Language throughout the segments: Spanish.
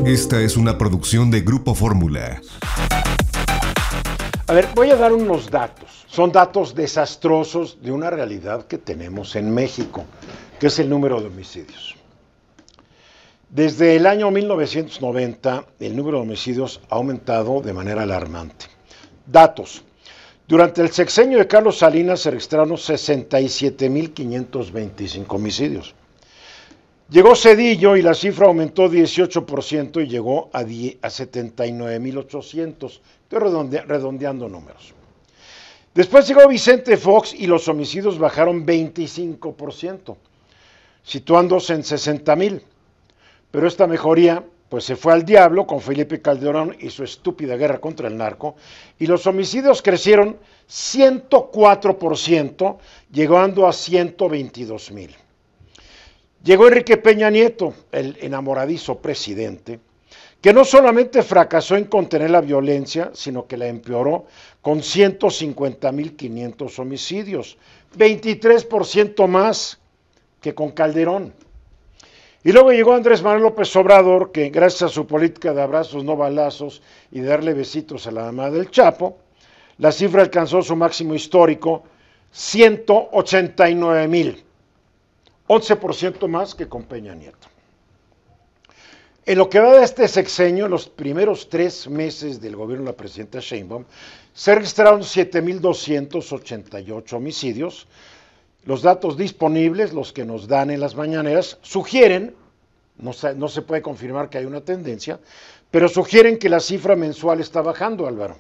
Esta es una producción de Grupo Fórmula. A ver, voy a dar unos datos. Son datos desastrosos de una realidad que tenemos en México, que es el número de homicidios. Desde el año 1990, el número de homicidios ha aumentado de manera alarmante. Datos. Durante el sexenio de Carlos Salinas se registraron 67.525 homicidios. Llegó Zedillo y la cifra aumentó 18% y llegó a 79.800. Estoy redondeando números. Después llegó Vicente Fox y los homicidios bajaron 25%, situándose en 60,000. Pero esta mejoría pues se fue al diablo con Felipe Calderón y su estúpida guerra contra el narco, y los homicidios crecieron 104%, llegando a 122,000. Llegó Enrique Peña Nieto, el enamoradizo presidente, que no solamente fracasó en contener la violencia, sino que la empeoró con 150,500 homicidios, 23% más que con Calderón. Y luego llegó Andrés Manuel López Obrador, que gracias a su política de abrazos no balazos y de darle besitos a la mamá del Chapo, la cifra alcanzó su máximo histórico, 189,000, 11% más que con Peña Nieto. En lo que va de este sexenio, en los primeros 3 meses del gobierno de la presidenta Sheinbaum, se registraron 7,288 homicidios. Los datos disponibles, los que nos dan en las mañaneras, sugieren, no se puede confirmar que hay una tendencia, pero sugieren que la cifra mensual está bajando, Álvaro.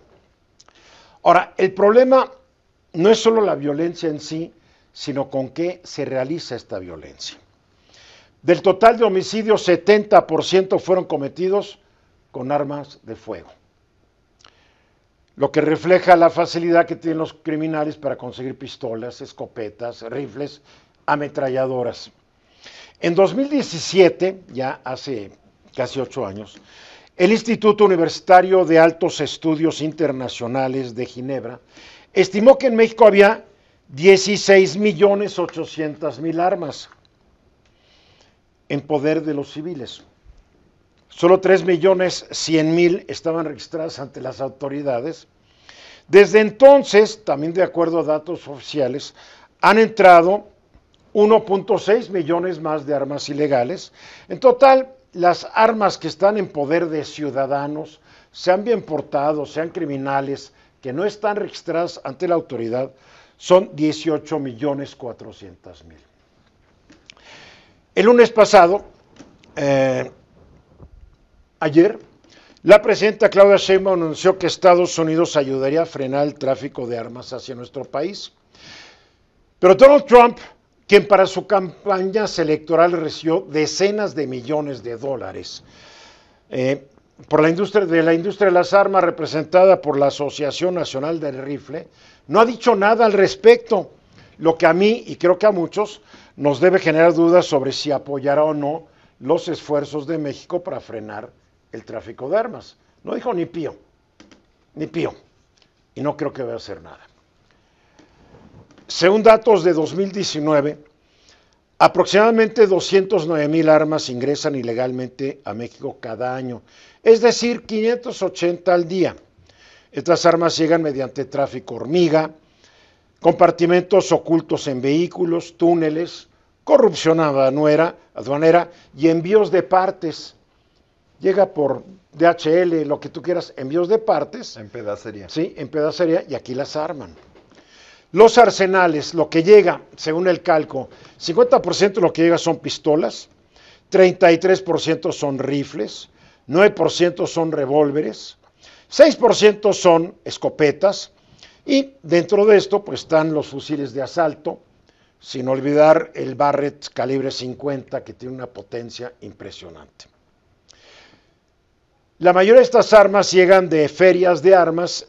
Ahora, el problema no es solo la violencia en sí, sino con qué se realiza esta violencia. Del total de homicidios, 70% fueron cometidos con armas de fuego, lo que refleja la facilidad que tienen los criminales para conseguir pistolas, escopetas, rifles, ametralladoras. En 2017, ya hace casi 8 años, el Instituto Universitario de Altos Estudios Internacionales de Ginebra estimó que en México había 16,800,000 armas en poder de los civiles. Solo 3,100,000 estaban registradas ante las autoridades. Desde entonces, también de acuerdo a datos oficiales, han entrado 1.6 millones más de armas ilegales. En total, las armas que están en poder de ciudadanos, sean bien portados, sean criminales, que no están registradas ante la autoridad, son 18,400,000. El lunes pasado, ayer, la presidenta Claudia Sheinbaum anunció que Estados Unidos ayudaría a frenar el tráfico de armas hacia nuestro país. Pero Donald Trump, quien para su campaña electoral recibió decenas de millones de dólares por la industria de las armas representada por la Asociación Nacional del Rifle, no ha dicho nada al respecto, lo que a mí y creo que a muchos nos debe generar dudas sobre si apoyará o no los esfuerzos de México para frenar el tráfico de armas. No dijo ni pío, y no creo que vaya a hacer nada. Según datos de 2019, aproximadamente 209,000 armas ingresan ilegalmente a México cada año, es decir, 580 al día. Estas armas llegan mediante tráfico hormiga, compartimentos ocultos en vehículos, túneles, corrupción aduanera y envíos de partes. Llega por DHL, lo que tú quieras, envíos de partes. En pedacería. Sí, en pedacería, y aquí las arman. Los arsenales, lo que llega, según el cálculo, 50% de lo que llega son pistolas, 33% son rifles, 9% son revólveres, 6% son escopetas, y dentro de esto pues están los fusiles de asalto, sin olvidar el Barrett calibre 50, que tiene una potencia impresionante. La mayoría de estas armas llegan de ferias de armas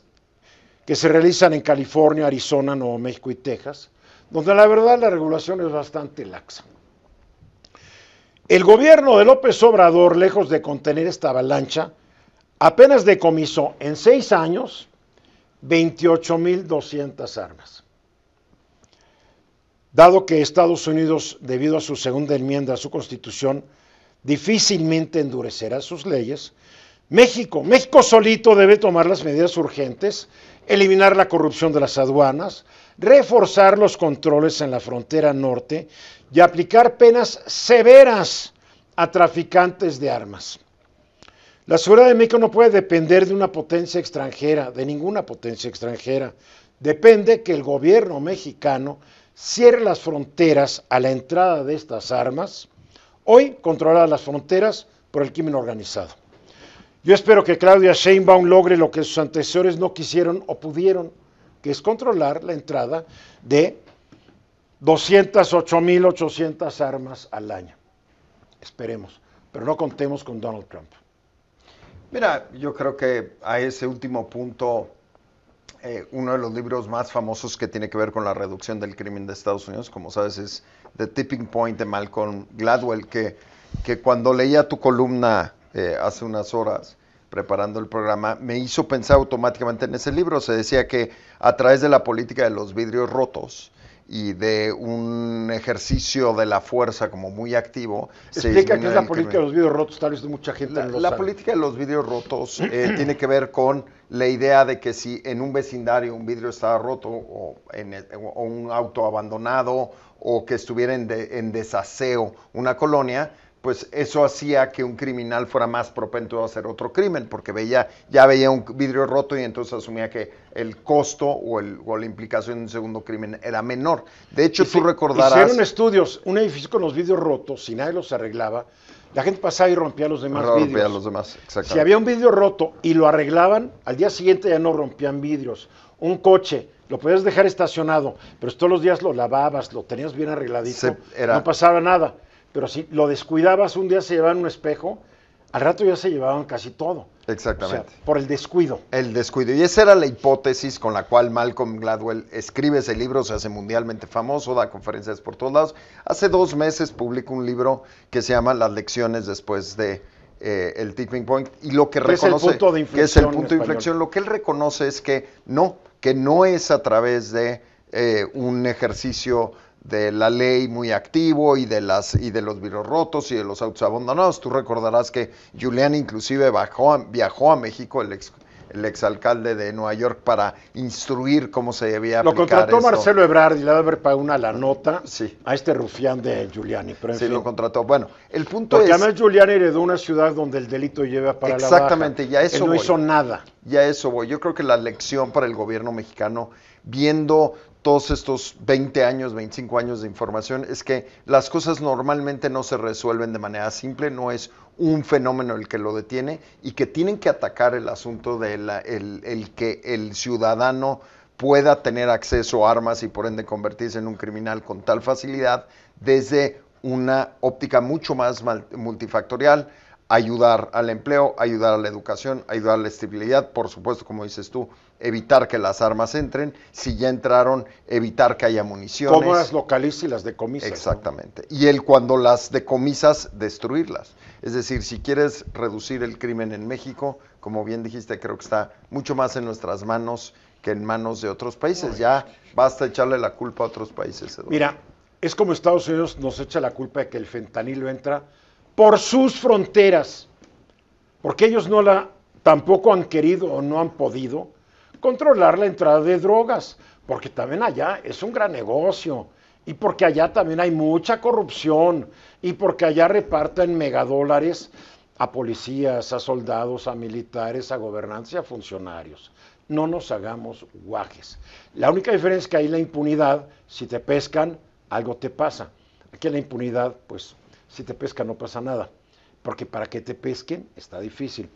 que se realizan en California, Arizona, Nuevo México y Texas, donde la verdad la regulación es bastante laxa. El gobierno de López Obrador, lejos de contener esta avalancha, apenas decomisó en 6 años 28,200 armas. Dado que Estados Unidos, debido a su segunda enmienda a su Constitución, difícilmente endurecerá sus leyes. México solito debe tomar las medidas urgentes, eliminar la corrupción de las aduanas, reforzar los controles en la frontera norte y aplicar penas severas a traficantes de armas. La seguridad de México no puede depender de una potencia extranjera, de ninguna potencia extranjera. Depende que el gobierno mexicano cierre las fronteras a la entrada de estas armas, hoy controladas las fronteras por el crimen organizado. Yo espero que Claudia Sheinbaum logre lo que sus antecesores no quisieron o pudieron, que es controlar la entrada de 208.800 armas al año. Esperemos, pero no contemos con Donald Trump. Mira, yo creo que a ese último punto, uno de los libros más famosos que tiene que ver con la reducción del crimen de Estados Unidos, como sabes, es The Tipping Point de Malcolm Gladwell, que cuando leía tu columna hace unas horas, preparando el programa, me hizo pensar automáticamente en ese libro. Se decía que a través de la política de los vidrios rotos y de un ejercicio de la fuerza como muy activo. Explica qué es la política de los vidrios rotos, tal vez mucha gente no lo sabe. La política de los vidrios rotos tiene que ver con la idea de que si en un vecindario un vidrio estaba roto o un auto abandonado o que estuviera en desaseo una colonia, pues eso hacía que un criminal fuera más propenso a hacer otro crimen, porque ya veía un vidrio roto y entonces asumía que el costo o la implicación de un segundo crimen era menor. De hecho, tú recordarás... Hicieron estudios, un edificio con los vidrios rotos, si nadie los arreglaba, la gente pasaba y rompía los demás vidrios. Rompía los demás, exactamente. Si había un vidrio roto y lo arreglaban, al día siguiente ya no rompían vidrios. Un coche, lo podías dejar estacionado, pero todos los días lo lavabas, lo tenías bien arregladito, no pasaba nada. Pero si lo descuidabas, un día se llevaban un espejo, al rato ya se llevaban casi todo. Exactamente. O sea, por el descuido. El descuido. Y esa era la hipótesis con la cual Malcolm Gladwell escribe ese libro, se hace mundialmente famoso, da conferencias por todos lados. Hace 2 meses publicó un libro que se llama Las lecciones después de el Tipping Point. Y lo que reconoce, que es el punto de inflexión, lo que él reconoce es que no es a través de un ejercicio de la ley muy activo y de los vidrios rotos y de los autos abandonados. Tú recordarás que Giuliani inclusive viajó a México, el exalcalde de Nueva York, para instruir cómo se debía aplicar. Lo contrató esto. Marcelo Ebrard y le debe haber pagado la nota sí. a este rufián de Giuliani. Pero en sí, fin. lo contrató. Bueno, el punto porque es... además Giuliani heredó una ciudad donde el delito lleva para la baja. Exactamente, ya eso Él no hizo nada. Ya eso voy. Yo creo que la lección para el gobierno mexicano, viendo todos estos 20 años, 25 años de información, es que las cosas normalmente no se resuelven de manera simple, no es un fenómeno el que lo detiene, y que tienen que atacar el asunto de el que el ciudadano pueda tener acceso a armas y por ende convertirse en un criminal con tal facilidad, desde una óptica mucho más multifactorial, ayudar al empleo, ayudar a la educación, ayudar a la estabilidad, por supuesto, como dices tú, evitar que las armas entren, si ya entraron, evitar que haya municiones. ¿Cómo las localizas y las decomisas? Exactamente. ¿No? Y cuando las decomisas, destruirlas. Es decir, si quieres reducir el crimen en México, como bien dijiste, creo que está mucho más en nuestras manos que en manos de otros países. Ya basta echarle la culpa a otros países, Eduardo. Mira, es como Estados Unidos nos echa la culpa de que el fentanilo entra por sus fronteras, porque ellos tampoco han querido o no han podido controlar la entrada de drogas, porque también allá es un gran negocio, y porque allá también hay mucha corrupción, y porque allá reparten megadólares a policías, a soldados, a militares, a gobernantes y a funcionarios. No nos hagamos guajes. La única diferencia es que ahí la impunidad, si te pescan, algo te pasa. Aquí la impunidad, pues, si te pescan no pasa nada, porque para que te pesquen está difícil.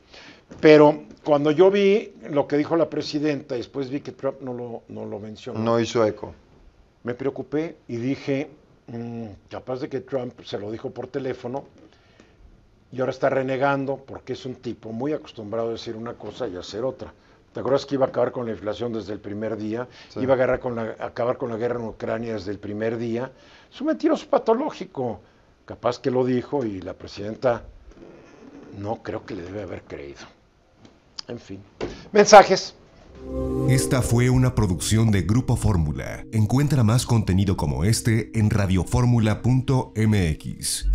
Pero cuando yo vi lo que dijo la presidenta, después vi que Trump no lo mencionó. No hizo eco. Me preocupé y dije, capaz de que Trump se lo dijo por teléfono y ahora está renegando porque es un tipo muy acostumbrado a decir una cosa y hacer otra. ¿Te acuerdas que iba a acabar con la inflación desde el primer día? Sí. Iba a acabar con la guerra en Ucrania desde el primer día. Es un mentiroso patológico. Capaz que lo dijo y la presidenta no creo que le debe haber creído. En fin. Mensajes. Esta fue una producción de Grupo Fórmula. Encuentra más contenido como este en radioformula.mx.